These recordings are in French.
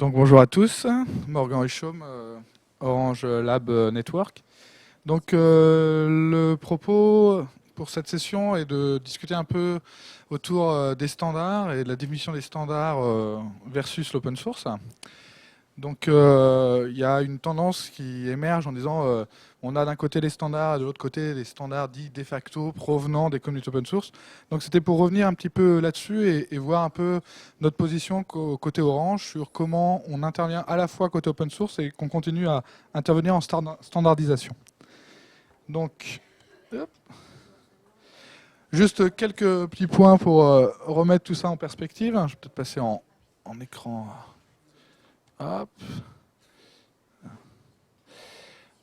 Donc bonjour à tous, Morgan Richaume, Orange Lab Network. Donc le propos pour cette session est de discuter un peu autour des standards et de la définition des standards versus l'open source. Donc il y a une tendance qui émerge en disant on a d'un côté les standards et de l'autre côté des standards dits de facto provenant des communautés open source. Donc c'était pour revenir un petit peu là-dessus et voir un peu notre position côté Orange sur comment on intervient à la fois côté open source et qu'on continue à intervenir en standardisation. Donc hop. Juste quelques petits points pour remettre tout ça en perspective. Je vais peut-être passer en écran. Hop.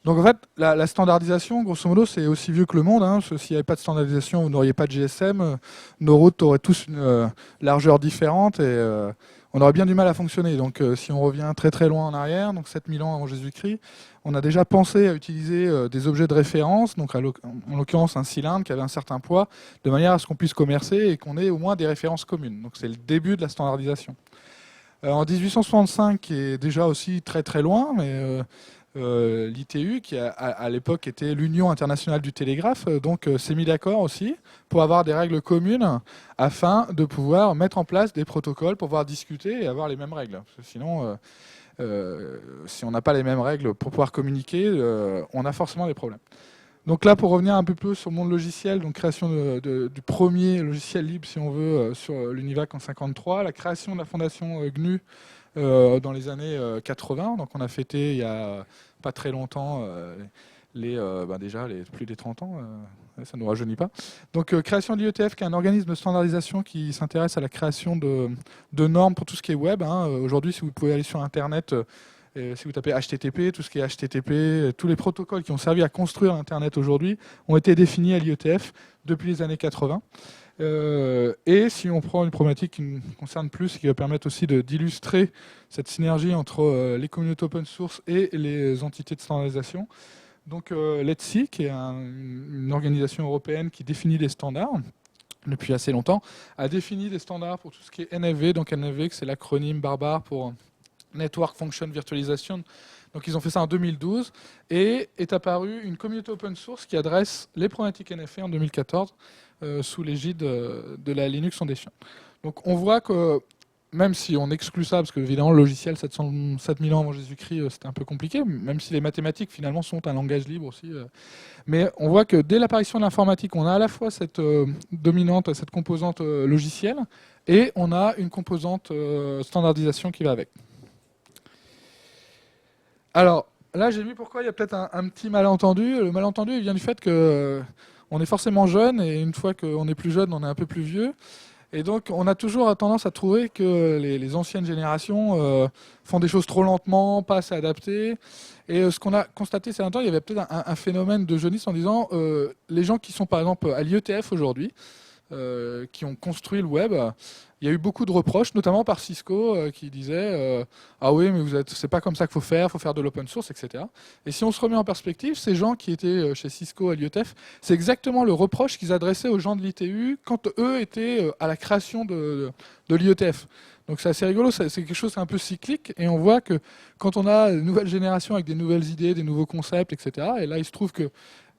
Donc en fait, la standardisation, grosso modo, c'est aussi vieux que le monde. S'il n'y avait pas de standardisation, vous n'auriez pas de GSM. Nos routes auraient tous une largeur différente et on aurait bien du mal à fonctionner. Donc si on revient très très loin en arrière, donc 7000 ans avant Jésus-Christ, on a déjà pensé à utiliser des objets de référence, donc en l'occurrence un cylindre qui avait un certain poids, de manière à ce qu'on puisse commercer et qu'on ait au moins des références communes. Donc c'est le début de la standardisation. En 1865, qui est déjà aussi très très loin, mais l'ITU, qui à l'époque était l'Union internationale du télégraphe, s'est mis d'accord aussi pour avoir des règles communes afin de pouvoir mettre en place des protocoles pour pouvoir discuter et avoir les mêmes règles. Parce que sinon, si on n'a pas les mêmes règles pour pouvoir communiquer, on a forcément des problèmes. Donc là, pour revenir un peu plus sur le monde logiciel, donc création du premier logiciel libre, si on veut, sur l'UNIVAC en 53, la création de la fondation GNU dans les années 80. Donc on a fêté il y a pas très longtemps déjà les plus des 30 ans, ça ne nous rajeunit pas. Donc création de l'IETF, qui est un organisme de standardisation qui s'intéresse à la création de normes pour tout ce qui est web. Aujourd'hui, si vous pouvez aller sur Internet, si vous tapez HTTP, tout ce qui est HTTP, tous les protocoles qui ont servi à construire Internet aujourd'hui ont été définis à l'IETF depuis les années 80. Et si on prend une problématique qui nous concerne plus, qui va permettre aussi d'illustrer cette synergie entre les communautés open source et les entités de standardisation, donc l'ETSI, qui est une organisation européenne qui définit les standards depuis assez longtemps, a défini des standards pour tout ce qui est NFV. Donc NFV, c'est l'acronyme barbare pour Network Function Virtualization. Donc ils ont fait ça en 2012 et est apparue une communauté open source qui adresse les problématiques NFV en 2014 sous l'égide de la Linux Foundation. Donc on voit que même si on exclut ça, parce que évidemment le logiciel 7000 ans avant Jésus-Christ, c'était un peu compliqué, même si les mathématiques finalement sont un langage libre aussi. Mais on voit que dès l'apparition de l'informatique, on a à la fois cette dominante, cette composante logicielle, et on a une composante standardisation qui va avec. Alors, là, j'ai vu pourquoi il y a peut-être un petit malentendu. Le malentendu, il vient du fait que on est forcément jeune, et une fois qu'on est plus jeune, on est un peu plus vieux. Et donc, on a toujours tendance à trouver que les anciennes générations font des choses trop lentement, pas assez adaptées. Et ce qu'on a constaté ces derniers temps, il y avait peut-être un phénomène de jeunisme en disant les gens qui sont par exemple à l'IETF aujourd'hui, qui ont construit le web, il y a eu beaucoup de reproches, notamment par Cisco, qui disait ah oui, mais c'est pas comme ça qu'il faut faire de l'open source, etc. Et si on se remet en perspective, ces gens qui étaient chez Cisco à l'IETF, c'est exactement le reproche qu'ils adressaient aux gens de l'ITU quand eux étaient à la création de l'IETF. Donc c'est assez rigolo, c'est quelque chose un peu cyclique, et on voit que quand on a une nouvelle génération avec des nouvelles idées, des nouveaux concepts, etc., et là il se trouve que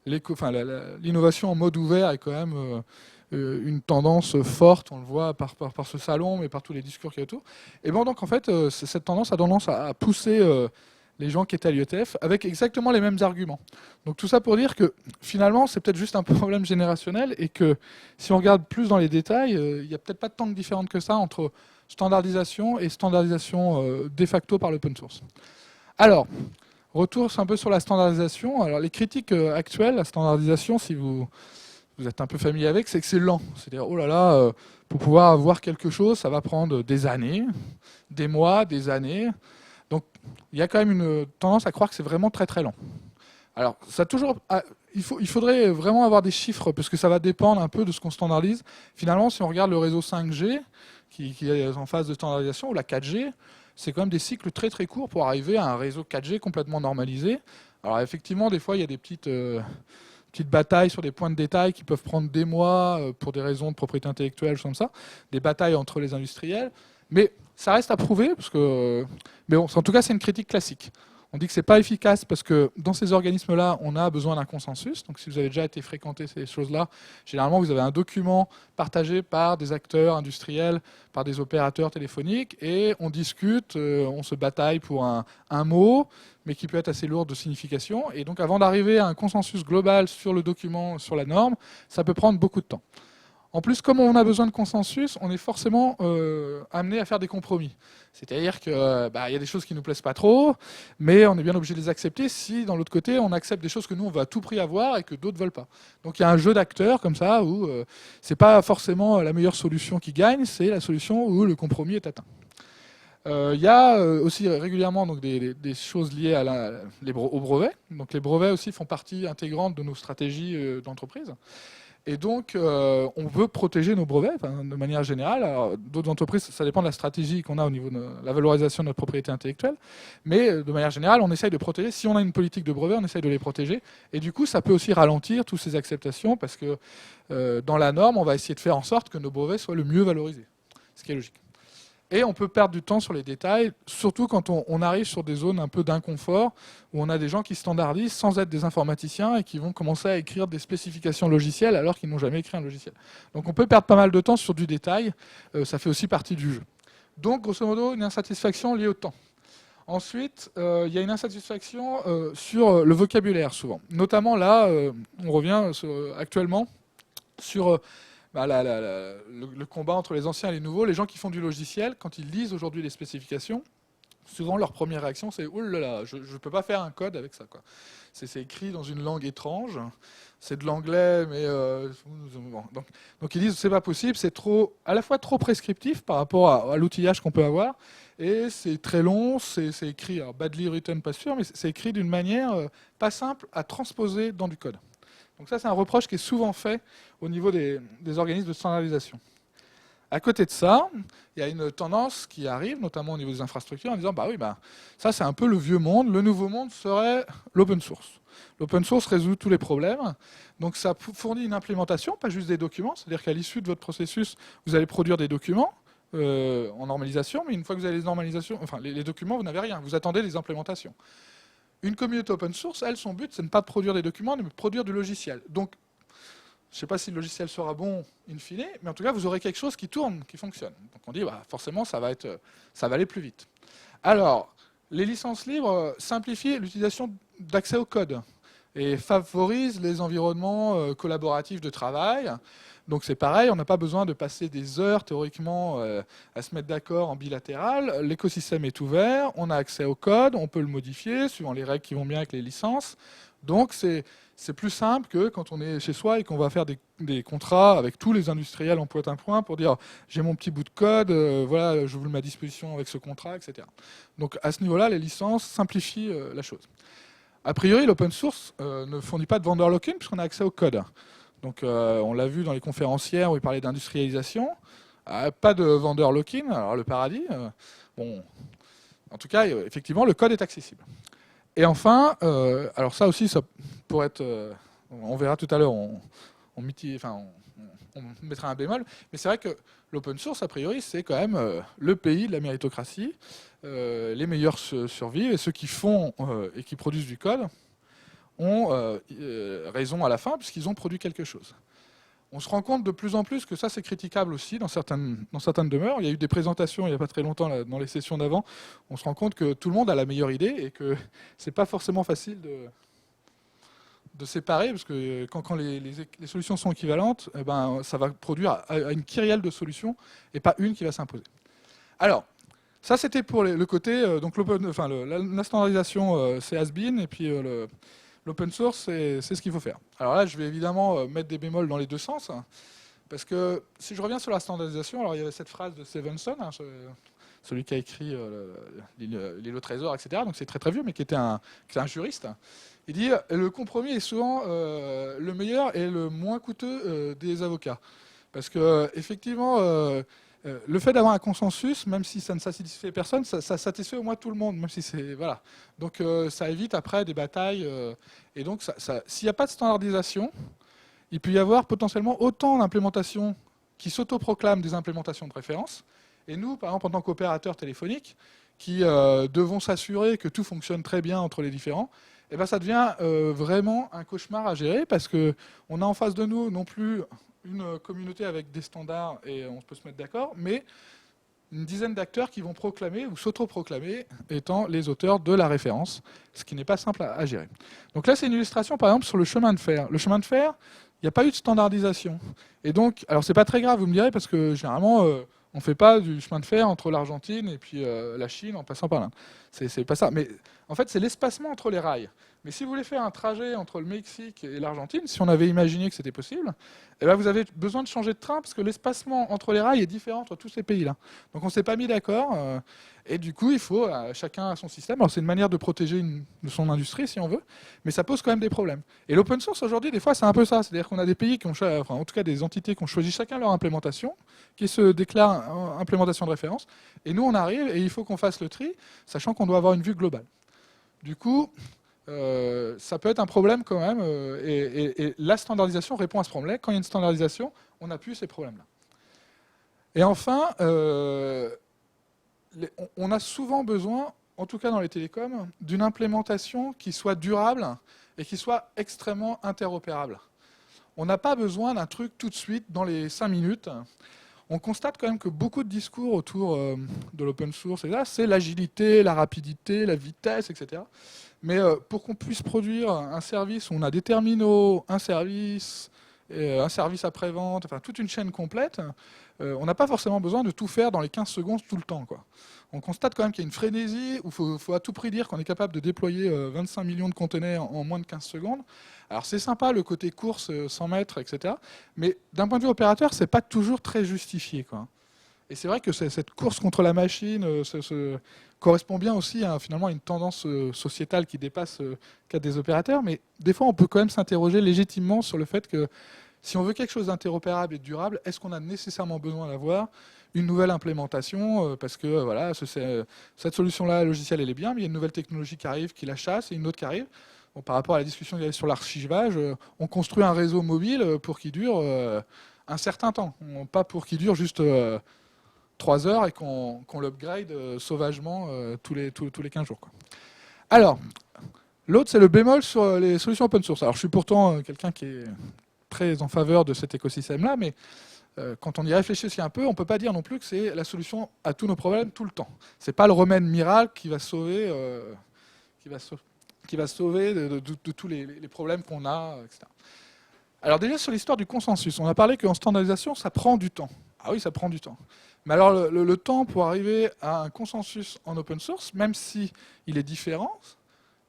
l'innovation en mode ouvert est quand même une tendance forte, on le voit par ce salon, mais par tous les discours qu'il y a autour. Et bon, donc en fait, cette tendance a tendance à pousser les gens qui étaient à l'IETF avec exactement les mêmes arguments. Donc tout ça pour dire que finalement, c'est peut-être juste un problème générationnel, et que si on regarde plus dans les détails, il n'y a peut-être pas tant de différence que ça entre standardisation et standardisation de facto par l'open source. Alors, retour un peu sur la standardisation. Alors les critiques actuelles, la standardisation, si vous êtes un peu familier avec, c'est que c'est lent. C'est-à-dire, oh là là, pour pouvoir avoir quelque chose, ça va prendre des années, des mois, des années. Donc, il y a quand même une tendance à croire que c'est vraiment très très lent. Alors, il faudrait vraiment avoir des chiffres, parce que ça va dépendre un peu de ce qu'on standardise. Finalement, si on regarde le réseau 5G, qui est en phase de standardisation, ou la 4G, c'est quand même des cycles très très courts pour arriver à un réseau 4G complètement normalisé. Alors effectivement, des fois, il y a des petites batailles sur des points de détail qui peuvent prendre des mois pour des raisons de propriété intellectuelle, comme ça, des batailles entre les industriels. Mais ça reste à prouver, parce que, mais bon, en tout cas, c'est une critique classique. On dit que c'est pas efficace parce que dans ces organismes-là, on a besoin d'un consensus. Donc, si vous avez déjà été fréquenté ces choses-là, généralement, vous avez un document partagé par des acteurs industriels, par des opérateurs téléphoniques, et on discute, on se bataille pour un mot, mais qui peut être assez lourd de signification. Et donc, avant d'arriver à un consensus global sur le document, sur la norme, ça peut prendre beaucoup de temps. En plus, comme on a besoin de consensus, on est forcément amené à faire des compromis. C'est-à-dire qu'il y a des choses qui ne nous plaisent pas trop, mais on est bien obligé de les accepter si, d'un l'autre côté, on accepte des choses que nous, on va à tout prix avoir et que d'autres ne veulent pas. Donc il y a un jeu d'acteurs comme ça, où ce n'est pas forcément la meilleure solution qui gagne, c'est la solution où le compromis est atteint. Il y a aussi régulièrement donc, des choses liées aux brevets. Donc les brevets aussi font partie intégrante de nos stratégies d'entreprise. Et donc, on veut protéger nos brevets de manière générale. D'autres entreprises, ça dépend de la stratégie qu'on a au niveau de la valorisation de notre propriété intellectuelle. Mais de manière générale, on essaye de protéger. Si on a une politique de brevets, on essaye de les protéger. Et du coup, ça peut aussi ralentir toutes ces acceptations parce que dans la norme, on va essayer de faire en sorte que nos brevets soient le mieux valorisés. Ce qui est logique. Et on peut perdre du temps sur les détails, surtout quand on arrive sur des zones un peu d'inconfort, où on a des gens qui standardisent sans être des informaticiens et qui vont commencer à écrire des spécifications logicielles alors qu'ils n'ont jamais écrit un logiciel. Donc on peut perdre pas mal de temps sur du détail, ça fait aussi partie du jeu. Donc grosso modo, une insatisfaction liée au temps. Ensuite, il y a une insatisfaction sur le vocabulaire souvent. Notamment là, on revient actuellement sur le combat entre les anciens et les nouveaux. Les gens qui font du logiciel, quand ils lisent aujourd'hui les spécifications, souvent leur première réaction c'est « Ouh là là, je ne peux pas faire un code avec ça. » C'est écrit dans une langue étrange, c'est de l'anglais, mais... bon. Donc ils disent « C'est pas possible, c'est à la fois trop prescriptif par rapport à l'outillage qu'on peut avoir, et c'est très long, c'est écrit, alors badly written, pas sûr, mais c'est écrit d'une manière pas simple à transposer dans du code. » Donc ça, c'est un reproche qui est souvent fait au niveau des organismes de standardisation. À côté de ça, il y a une tendance qui arrive, notamment au niveau des infrastructures, en disant ça c'est un peu le vieux monde, le nouveau monde serait l'open source. L'open source résout tous les problèmes, donc ça fournit une implémentation, pas juste des documents, c'est-à-dire qu'à l'issue de votre processus, vous allez produire des documents en normalisation, mais une fois que vous avez les documents, vous n'avez rien, vous attendez les implémentations. Une communauté open source, elle, son but, c'est de ne pas produire des documents, mais de produire du logiciel. Donc, je ne sais pas si le logiciel sera bon in fine, mais en tout cas, vous aurez quelque chose qui tourne, qui fonctionne. Donc on dit, forcément, ça va aller plus vite. Alors, les licences libres simplifient l'utilisation d'accès au code et favorisent les environnements collaboratifs de travail. Donc c'est pareil, on n'a pas besoin de passer des heures théoriquement à se mettre d'accord en bilatéral. L'écosystème est ouvert, on a accès au code, on peut le modifier suivant les règles qui vont bien avec les licences. Donc c'est plus simple que quand on est chez soi et qu'on va faire des contrats avec tous les industriels en point pour dire j'ai mon petit bout de code, voilà, je vous le mets à disposition avec ce contrat, etc. Donc à ce niveau-là, les licences simplifient la chose. A priori, l'open source ne fournit pas de vendor lock-in puisqu'on a accès au code. Donc on l'a vu dans les conférencières où il parlait d'industrialisation. Pas de vendor lock-in, alors le paradis. Bon, en tout cas, effectivement, le code est accessible. Et enfin, alors ça aussi, ça pourrait être... on verra tout à l'heure, on mettra un bémol, mais c'est vrai que l'open source, a priori, c'est quand même le pays de la méritocratie. Les meilleurs survivent, et ceux qui font et qui produisent du code ont raison à la fin, puisqu'ils ont produit quelque chose. On se rend compte de plus en plus que ça, c'est critiquable aussi dans certaines demeures. Il y a eu des présentations il n'y a pas très longtemps là, dans les sessions d'avant. On se rend compte que tout le monde a la meilleure idée et que c'est pas forcément facile de séparer, parce que quand les solutions sont équivalentes, ça va produire à une kyrielle de solutions et pas une qui va s'imposer. Alors, ça c'était pour le côté, donc la standardisation c'est has-been, et puis l'open source, c'est ce qu'il faut faire. Alors là, je vais évidemment mettre des bémols dans les deux sens, parce que si je reviens sur la standardisation, alors il y avait cette phrase de Stevenson, celui qui a écrit l'île au trésor, etc., donc c'est très très vieux, mais qui était un juriste. Il dit « Le compromis est souvent le meilleur et le moins coûteux des avocats ». Parce que effectivement, le fait d'avoir un consensus, même si ça ne satisfait personne, ça satisfait au moins tout le monde, même si c'est... Voilà. Donc ça évite après des batailles. Et donc s'il n'y a pas de standardisation, il peut y avoir potentiellement autant d'implémentations qui s'autoproclament des implémentations de référence, Et nous, par exemple, en tant qu'opérateurs téléphoniques, qui devons s'assurer que tout fonctionne très bien entre les différents, eh ben, ça devient vraiment un cauchemar à gérer parce qu'on a en face de nous non plus une communauté avec des standards et on peut se mettre d'accord, mais une dizaine d'acteurs qui vont proclamer ou s'auto-proclamer étant les auteurs de la référence, ce qui n'est pas simple à gérer. Donc là, c'est une illustration, par exemple, sur le chemin de fer. Le chemin de fer, il n'y a pas eu de standardisation. Et donc, alors c'est pas très grave, vous me direz, parce que généralement, on ne fait pas du chemin de fer entre l'Argentine et puis la Chine en passant par l'Inde. C'est pas ça. Mais en fait, c'est l'espacement entre les rails. Mais si vous voulez faire un trajet entre le Mexique et l'Argentine, si on avait imaginé que c'était possible, eh ben vous avez besoin de changer de train parce que l'espacement entre les rails est différent entre tous ces pays-là. Donc on ne s'est pas mis d'accord. Et du coup, il faut, chacun a son système. Alors c'est une manière de protéger de son industrie, si on veut, mais ça pose quand même des problèmes. Et l'open source, aujourd'hui, des fois, c'est un peu ça. C'est-à-dire qu'on a des pays qui ont, enfin, en tout cas des entités qui ont choisi chacun leur implémentation, qui se déclarent implémentation de référence. Et nous, on arrive et il faut qu'on fasse le tri, sachant qu'on doit avoir une vue globale. Du coup, ça peut être un problème quand même, et la standardisation répond à ce problème. Quand il y a une standardisation, on n'a plus ces problèmes-là. Et enfin, on a souvent besoin, en tout cas dans les télécoms, d'une implémentation qui soit durable et qui soit extrêmement interopérable. On n'a pas besoin d'un truc tout de suite dans les 5 minutes. On constate quand même que beaucoup de discours autour de l'open source, c'est l'agilité, la rapidité, la vitesse, etc. Mais pour qu'on puisse produire un service où on a des terminaux, un service après-vente, enfin toute une chaîne complète, on n'a pas forcément besoin de tout faire dans les 15 secondes tout le temps, quoi. On constate quand même qu'il y a une frénésie où il faut à tout prix dire qu'on est capable de déployer 25 millions de conteneurs en moins de 15 secondes. Alors c'est sympa le côté course, 100 mètres, etc. Mais d'un point de vue opérateur, c'est pas toujours très justifié, quoi. Et c'est vrai que cette course contre la machine correspond bien aussi à finalement une tendance sociétale qui dépasse le cadre des opérateurs, mais des fois on peut quand même s'interroger légitimement sur le fait que si on veut quelque chose d'interopérable et de durable, est-ce qu'on a nécessairement besoin d'avoir une nouvelle implémentation parce que voilà, cette solution-là, logicielle, elle est bien, mais il y a une nouvelle technologie qui arrive, qui la chasse, et une autre qui arrive. Bon, par rapport à la discussion qu'il y avait sur l'archivage, on construit un réseau mobile pour qu'il dure un certain temps, pas pour qu'il dure juste 3 heures et qu'on l'upgrade sauvagement tous les 15 jours, quoi. Alors, l'autre, c'est le bémol sur les solutions open source. Alors, je suis pourtant quelqu'un qui est très en faveur de cet écosystème-là, mais quand on y réfléchit aussi un peu, on ne peut pas dire non plus que c'est la solution à tous nos problèmes tout le temps. Ce n'est pas le remède miracle qui va sauver, de tous les problèmes qu'on a, etc. Alors déjà, sur l'histoire du consensus, on a parlé qu'en standardisation, ça prend du temps. Ah oui, ça prend du temps. Mais alors, le temps pour arriver à un consensus en open source, même si il est différent,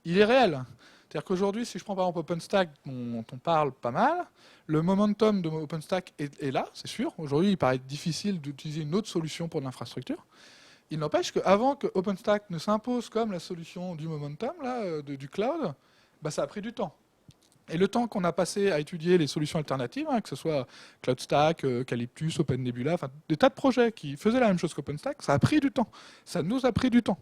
il est réel. C'est-à-dire qu'aujourd'hui, si je prends par exemple OpenStack, dont on parle pas mal, le momentum de OpenStack est là, c'est sûr. Aujourd'hui, il paraît difficile d'utiliser une autre solution pour de l'infrastructure. Il n'empêche qu'avant que OpenStack ne s'impose comme la solution du momentum, là, du cloud, bah, ça a pris du temps. Et le temps qu'on a passé à étudier les solutions alternatives, que ce soit CloudStack, Calyptus, OpenNebula, enfin des tas de projets qui faisaient la même chose qu'OpenStack, ça a pris du temps. Ça nous a pris du temps.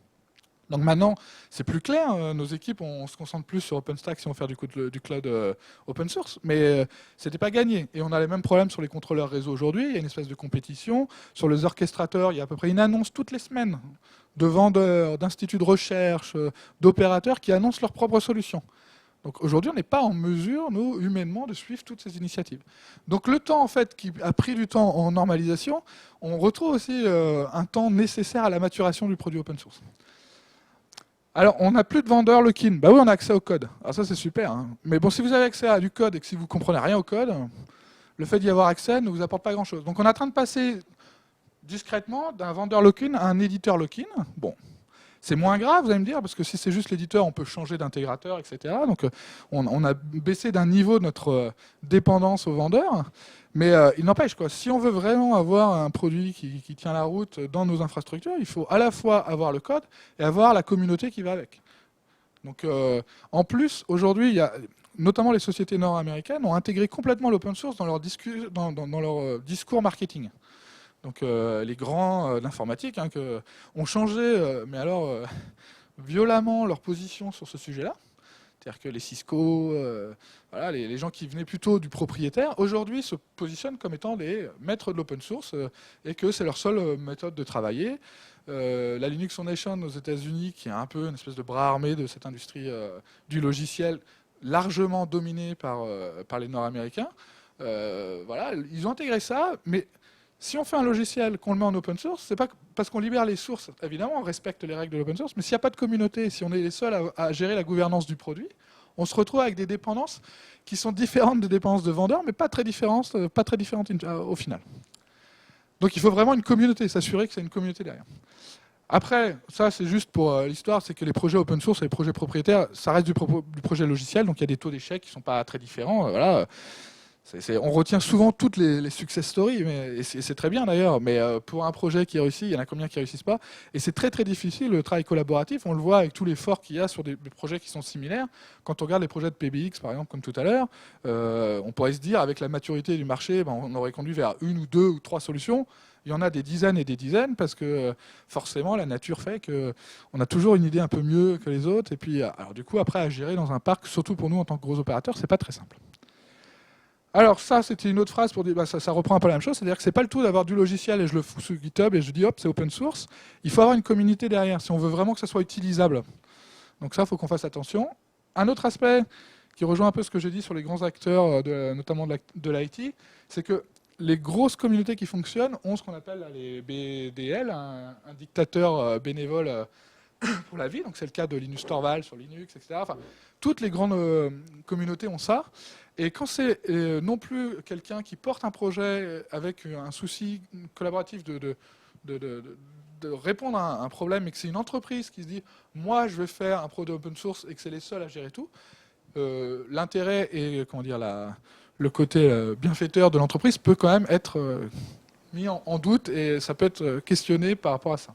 Donc maintenant, c'est plus clair, nos équipes, on se concentre plus sur OpenStack si on veut faire du cloud open source, mais c'était pas gagné. Et on a les mêmes problèmes sur les contrôleurs réseau aujourd'hui, il y a une espèce de compétition. Sur les orchestrateurs, il y a à peu près une annonce toutes les semaines de vendeurs, d'instituts de recherche, d'opérateurs qui annoncent leurs propres solutions. Donc aujourd'hui, on n'est pas en mesure, nous, humainement, de suivre toutes ces initiatives. Donc le temps, en fait, qui a pris du temps en normalisation, on retrouve aussi un temps nécessaire à la maturation du produit open source. Alors, on n'a plus de vendeurs lock-in. Bah oui, on a accès au code. Alors ça, c'est super, hein. Mais bon, si vous avez accès à du code et que si vous ne comprenez rien au code, le fait d'y avoir accès ne vous apporte pas grand-chose. Donc on est en train de passer discrètement d'un vendeur lock-in à un éditeur lock-in. Bon, c'est moins grave, vous allez me dire, parce que si c'est juste l'éditeur, on peut changer d'intégrateur, etc. Donc on a baissé d'un niveau notre dépendance au vendeur. Mais il n'empêche, quoi, si on veut vraiment avoir un produit qui tient la route dans nos infrastructures, il faut à la fois avoir le code et avoir la communauté qui va avec. Donc, en plus, aujourd'hui, il y a, notamment les sociétés nord-américaines ont intégré complètement l'open source dans leur discours marketing. Donc les grands d'informatique ont changé, mais alors violemment, leur position sur ce sujet-là. C'est-à-dire que les Cisco, voilà, les gens qui venaient plutôt du propriétaire, aujourd'hui se positionnent comme étant des maîtres de l'open source et que c'est leur seule méthode de travailler. La Linux Foundation aux États-Unis, qui est un peu une espèce de bras armé de cette industrie du logiciel, largement dominée par les Nord-Américains, voilà, ils ont intégré ça, mais si on fait un logiciel, qu'on le met en open source, c'est pas parce qu'on libère les sources, évidemment, on respecte les règles de l'open source, mais s'il n'y a pas de communauté, si on est les seuls à gérer la gouvernance du produit, on se retrouve avec des dépendances qui sont différentes des dépendances de vendeurs, mais pas très différentes au final. Donc il faut vraiment une communauté, s'assurer que c'est une communauté derrière. Après, ça c'est juste pour l'histoire, c'est que les projets open source et les projets propriétaires, ça reste du projet logiciel, donc il y a des taux d'échec qui ne sont pas très différents. Voilà. On retient souvent toutes les success stories, et c'est très bien d'ailleurs, mais pour un projet qui réussit, il y en a combien qui ne réussissent pas. Et c'est très très difficile le travail collaboratif, on le voit avec tous les forks qu'il y a sur des projets qui sont similaires. Quand on regarde les projets de PBX par exemple, comme tout à l'heure, on pourrait se dire avec la maturité du marché, on aurait conduit vers une ou deux ou trois solutions. Il y en a des dizaines et des dizaines, parce que forcément la nature fait qu'on a toujours une idée un peu mieux que les autres. Et puis alors, du coup après à gérer dans un parc, surtout pour nous en tant que gros opérateurs, c'est pas très simple. Alors ça, c'était une autre phrase pour dire, ça reprend un peu la même chose, c'est-à-dire que c'est pas le tout d'avoir du logiciel et je le fous sur GitHub et je dis hop, c'est open source. Il faut avoir une communauté derrière, si on veut vraiment que ça soit utilisable. Donc ça, il faut qu'on fasse attention. Un autre aspect qui rejoint un peu ce que j'ai dit sur les grands acteurs, notamment de l'IT, c'est que les grosses communautés qui fonctionnent ont ce qu'on appelle les BDL, un dictateur bénévole pour la vie. Donc c'est le cas de Linus Torvalds sur Linux, etc. Enfin, toutes les grandes communautés ont ça. Et quand c'est non plus quelqu'un qui porte un projet avec un souci collaboratif de répondre à un problème, et que c'est une entreprise qui se dit « moi, je vais faire un produit open source » et que c'est les seuls à gérer tout, l'intérêt et comment dire, le côté bienfaiteur de l'entreprise peut quand même être mis en doute et ça peut être questionné par rapport à ça.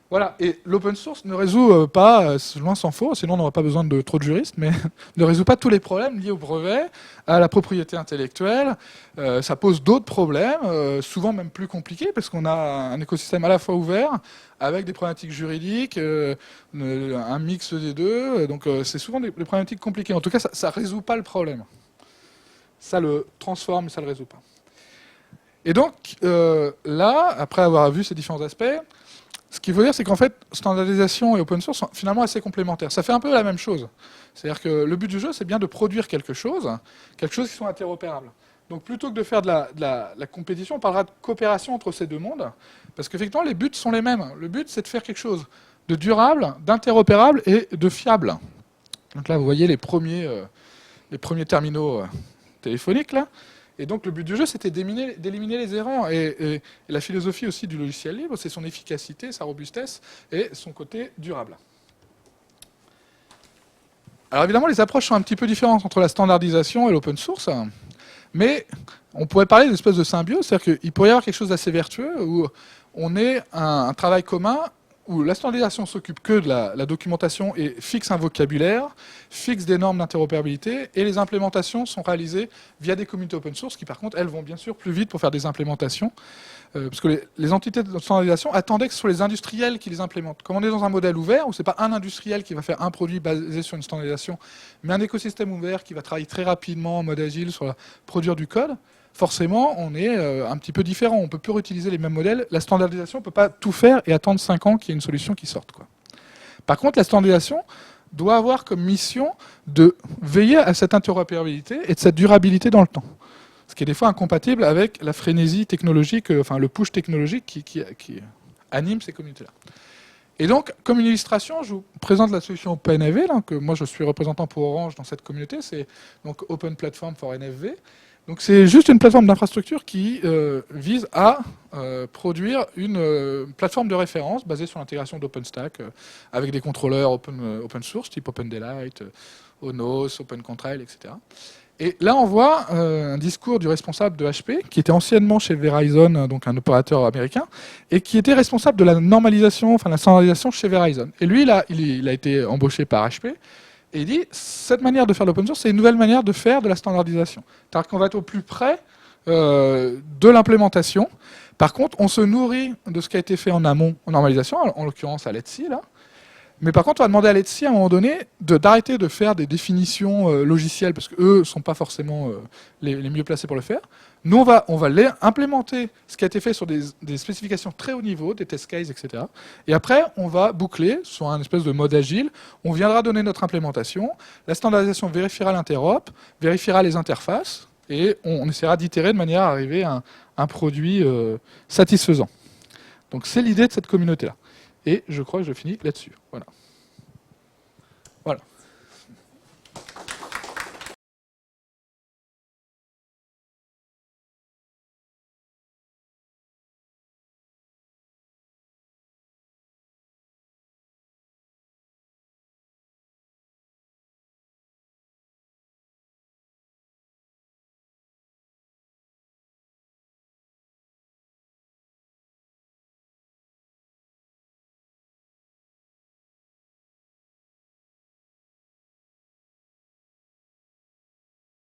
Voilà, et l'open source ne résout pas, loin s'en faut, sinon on n'aurait pas besoin de trop de juristes, mais ne résout pas tous les problèmes liés au brevet, à la propriété intellectuelle. Ça pose d'autres problèmes, souvent même plus compliqués, parce qu'on a un écosystème à la fois ouvert, avec des problématiques juridiques, un mix des deux, donc c'est souvent des problématiques compliquées. En tout cas, ça ne résout pas le problème. Ça le transforme, mais ça ne le résout pas. Et donc, là, après avoir vu ces différents aspects, ce qu'il faut dire, c'est qu'en fait, standardisation et open source sont finalement assez complémentaires. Ça fait un peu la même chose. C'est-à-dire que le but du jeu, c'est bien de produire quelque chose qui soit interopérable. Donc plutôt que de faire de la compétition, on parlera de coopération entre ces deux mondes, parce qu'effectivement, les buts sont les mêmes. Le but, c'est de faire quelque chose de durable, d'interopérable et de fiable. Donc là, vous voyez les premiers terminaux téléphoniques, là. Et donc le but du jeu, c'était d'éliminer les erreurs. Et la philosophie aussi du logiciel libre, c'est son efficacité, sa robustesse et son côté durable. Alors évidemment, les approches sont un petit peu différentes entre la standardisation et l'open source, mais on pourrait parler d'une espèce de symbiose, c'est-à-dire qu'il pourrait y avoir quelque chose d'assez vertueux où on ait un travail commun où la standardisation s'occupe que de la documentation et fixe un vocabulaire, fixe des normes d'interopérabilité, et les implémentations sont réalisées via des communautés open source qui, par contre, elles vont bien sûr plus vite pour faire des implémentations, parce que les entités de standardisation attendaient que ce soit les industriels qui les implémentent. Comme on est dans un modèle ouvert, où ce n'est pas un industriel qui va faire un produit basé sur une standardisation, mais un écosystème ouvert qui va travailler très rapidement en mode agile sur produire du code, forcément, on est un petit peu différent. On peut plus réutiliser les mêmes modèles. La standardisation ne peut pas tout faire et attendre 5 ans qu'il y ait une solution qui sorte, quoi. Par contre, la standardisation doit avoir comme mission de veiller à cette interopérabilité et de cette durabilité dans le temps. Ce qui est des fois incompatible avec la frénésie technologique, enfin le push technologique qui anime ces communautés-là. Et donc, comme une illustration, je vous présente la solution OpenFV, là, que moi je suis représentant pour Orange dans cette communauté, c'est donc Open Platform for NFV. Donc c'est juste une plateforme d'infrastructure qui vise à produire une plateforme de référence basée sur l'intégration d'OpenStack avec des contrôleurs open source, type OpenDaylight, ONOS, OpenContrail, etc. Et là, on voit un discours du responsable de HP, qui était anciennement chez Verizon, donc un opérateur américain, et qui était responsable de la normalisation, enfin la standardisation chez Verizon. Et lui, là, il a été embauché par HP, et il dit, cette manière de faire l'open source, c'est une nouvelle manière de faire de la standardisation. C'est-à-dire qu'on va être au plus près de l'implémentation. Par contre, on se nourrit de ce qui a été fait en amont en normalisation, en l'occurrence à l'ETSI, là. Mais par contre, on va demander à l'ETSI à un moment donné d'arrêter de faire des définitions logicielles, parce qu'eux ne sont pas forcément les mieux placés pour le faire. Nous, on va implémenter ce qui a été fait sur des spécifications très haut niveau, des test cases, etc. Et après, on va boucler sur un espèce de mode agile. On viendra donner notre implémentation. La standardisation vérifiera l'interop, vérifiera les interfaces, et on essaiera d'itérer de manière à arriver à un produit satisfaisant. Donc c'est l'idée de cette communauté-là. Et je crois que je finis là-dessus. Voilà. Voilà.